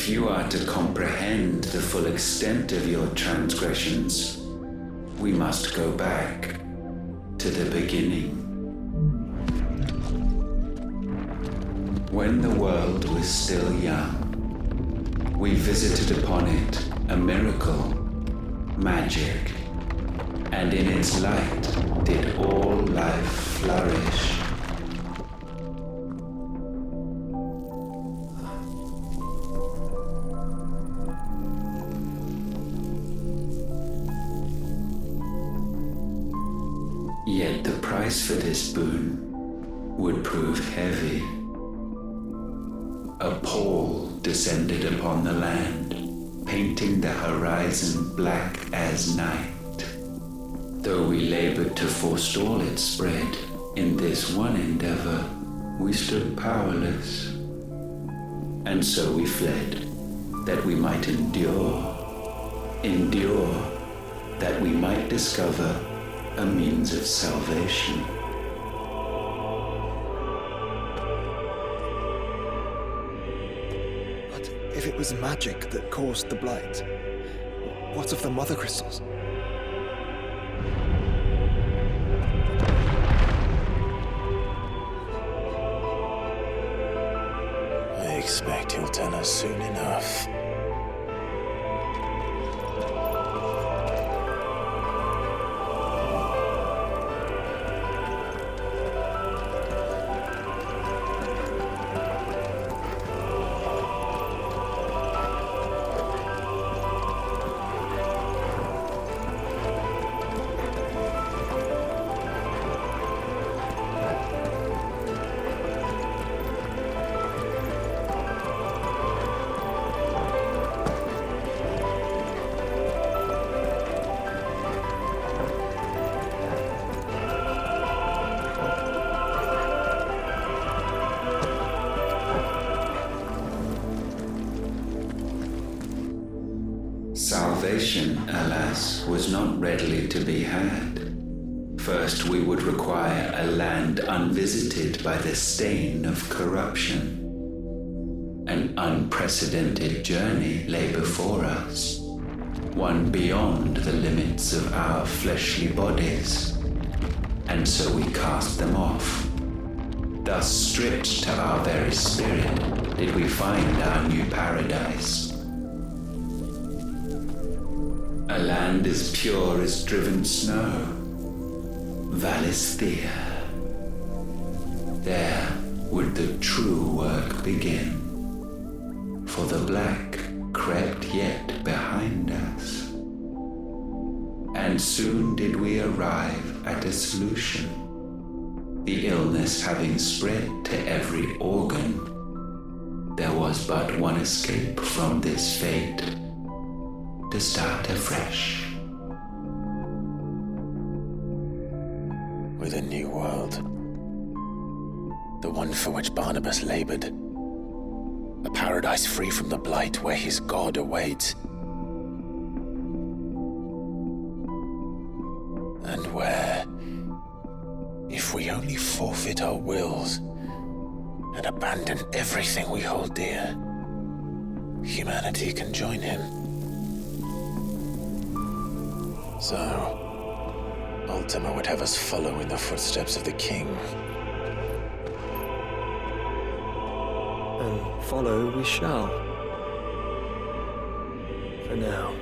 If you are to comprehend the full extent of your transgressions, we must go back to the beginning. When the world was still young, we visited upon it a miracle, magic, and in its light did all life flourish. Yet the price for this boon would prove heavy. A pall descended upon the land, painting the horizon black as night. Though we labored to forestall its spread, in this one endeavor we stood powerless. And so we fled, that we might endure, that we might discover a means of salvation. But if it was magic that caused the blight, what of the mother crystals? I expect he'll tell us soon enough. Salvation, alas, was not readily to be had. First, we would require a land unvisited by the stain of corruption. An unprecedented journey lay before us, one beyond the limits of our fleshly bodies, and so we cast them off. Thus, stripped to our very spirit, did we find our new paradise. A land as pure as driven snow, Valisthea. There would the true work begin, for the black crept yet behind us. And soon did we arrive at a solution, the illness having spread to every organ. There was but one escape from this fate, to start afresh. With a new world. The one for which Barnabas labored. A paradise free from the blight where his God awaits. And where, if we only forfeit our wills and abandon everything we hold dear, humanity can join him. So, Ultima would have us follow in the footsteps of the king. And follow we shall. For now.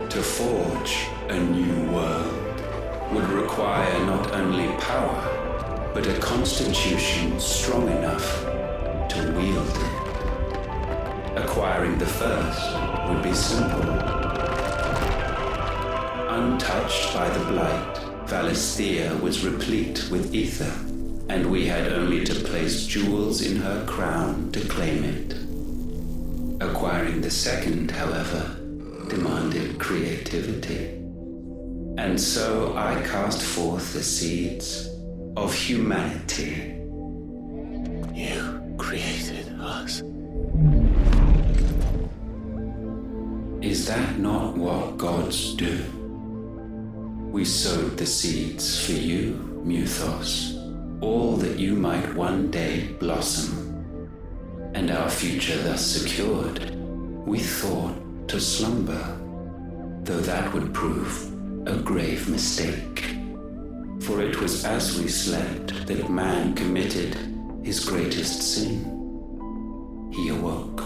To forge a new world would require not only power, but a constitution strong enough to wield it. Acquiring the first would be simple. untouched by the blight, Valisthea was replete with ether, and we had only to place jewels in her crown to claim it. Acquiring the second, however, demanded creativity. And so I cast forth the seeds of humanity. You created us. Is that not what gods do? We sowed the seeds for you, Muthos, all that you might one day blossom. And our future thus secured, we thought to slumber, though that would prove a grave mistake. For it was as we slept that man committed his greatest sin. He awoke.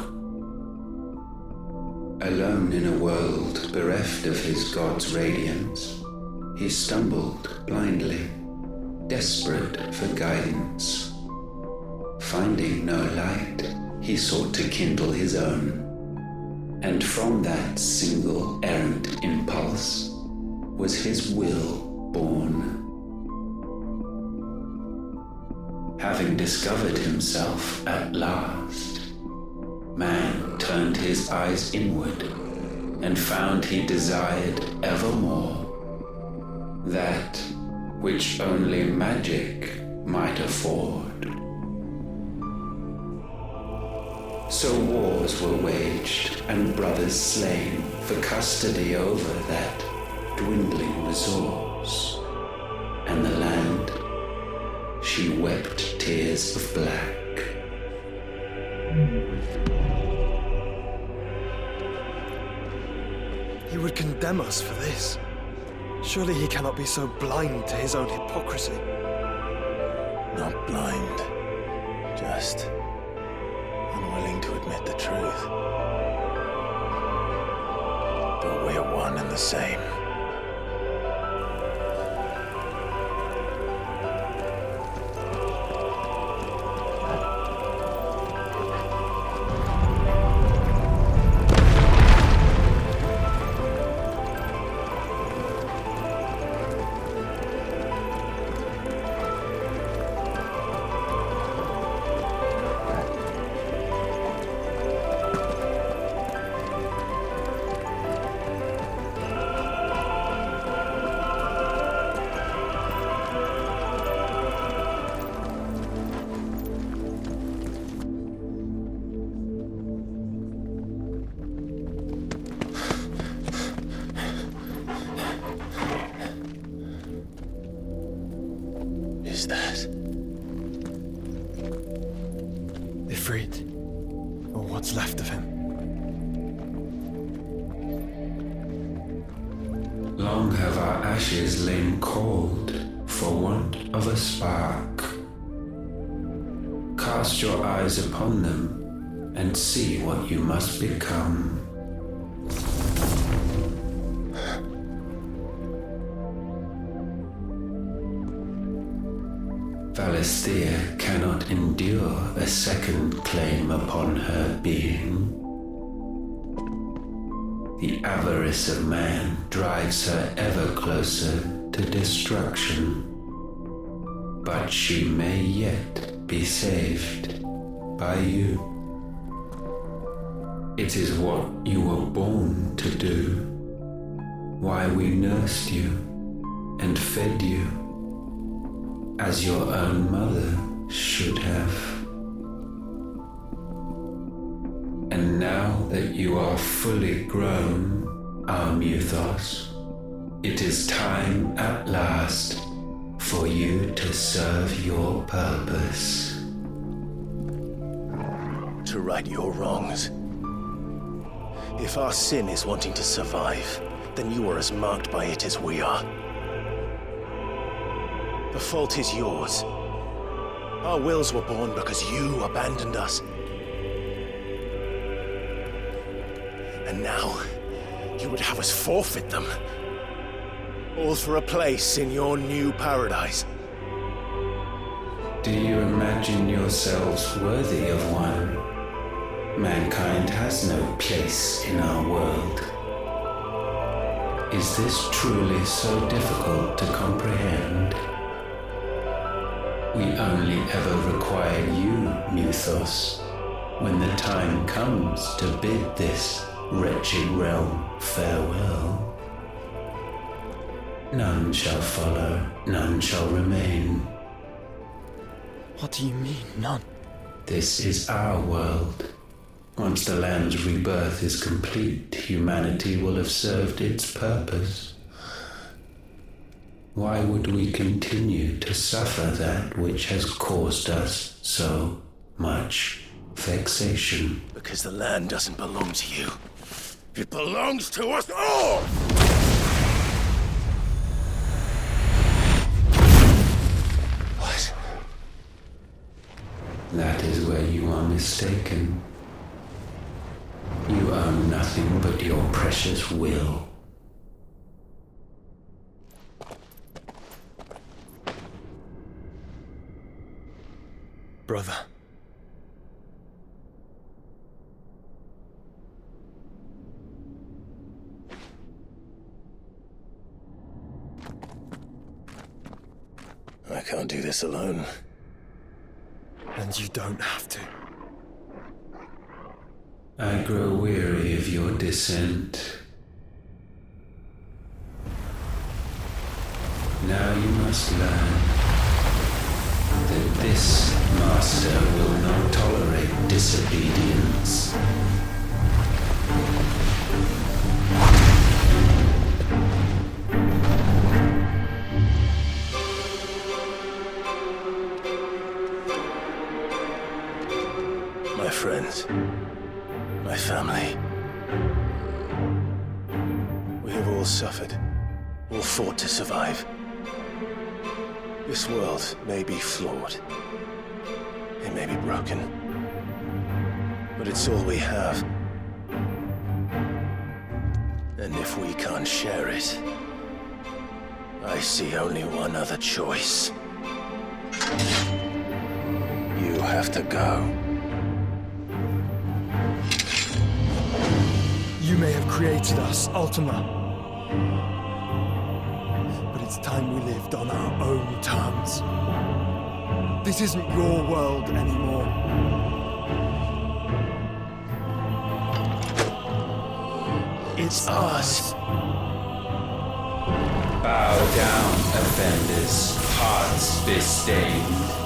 Alone in a world bereft of his god's radiance, he stumbled blindly, desperate for guidance. Finding no light, he sought to kindle his own. And from that single errant impulse was his will born. Having discovered himself at last, man turned his eyes inward and found he desired evermore that which only magic might afford. So wars were waged and brothers slain for custody over that dwindling resource, and the land, she wept tears of black. He would condemn us for this. Surely he cannot be so blind to his own hypocrisy. Not blind, just unwilling to admit the truth. But we're one and the same. Is that Ifrit, or what's left of him? Long have our ashes lain cold for want of a spark. Cast your eyes upon them and see what you must become. Valisthea cannot endure a second claim upon her being. The avarice of man drives her ever closer to destruction, but she may yet be saved by you. It is what you were born to do, why we nursed you and fed you, as your own mother should have. And now that you are fully grown, our Muthos, it is time at last for you to serve your purpose. to right your wrongs? If our sin is wanting to survive, then you are as marked by it as we are. The fault is yours. Our wills were born because you abandoned us. And now, you would have us forfeit them. All for a place in your new paradise. Do you imagine yourselves worthy of one? Mankind has no place in our world. Is this truly so difficult to comprehend? We only ever require you, Muthos, when the time comes to bid this wretched realm farewell. None shall follow, none shall remain. What do you mean, none? This is our world. Once the land's rebirth is complete, humanity will have served its purpose. Why would we continue to suffer that which has caused us so much vexation? Because the land doesn't belong to you. It belongs to us all! What? That is where you are mistaken. You own nothing but your precious will. Brother. I can't do this alone. And you don't have to. I grow weary of your dissent. Now you must learn that this master will not tolerate disobedience. My friends, my family. We have all suffered, all fought to survive. This world may be flawed. It may be broken. But it's all we have. And if we can't share it, I see only one other choice. You have to go. You may have created us, Ultima. But it's time we lived on our own terms. This isn't your world anymore. It's ours. Bow down, offenders, hearts bestained.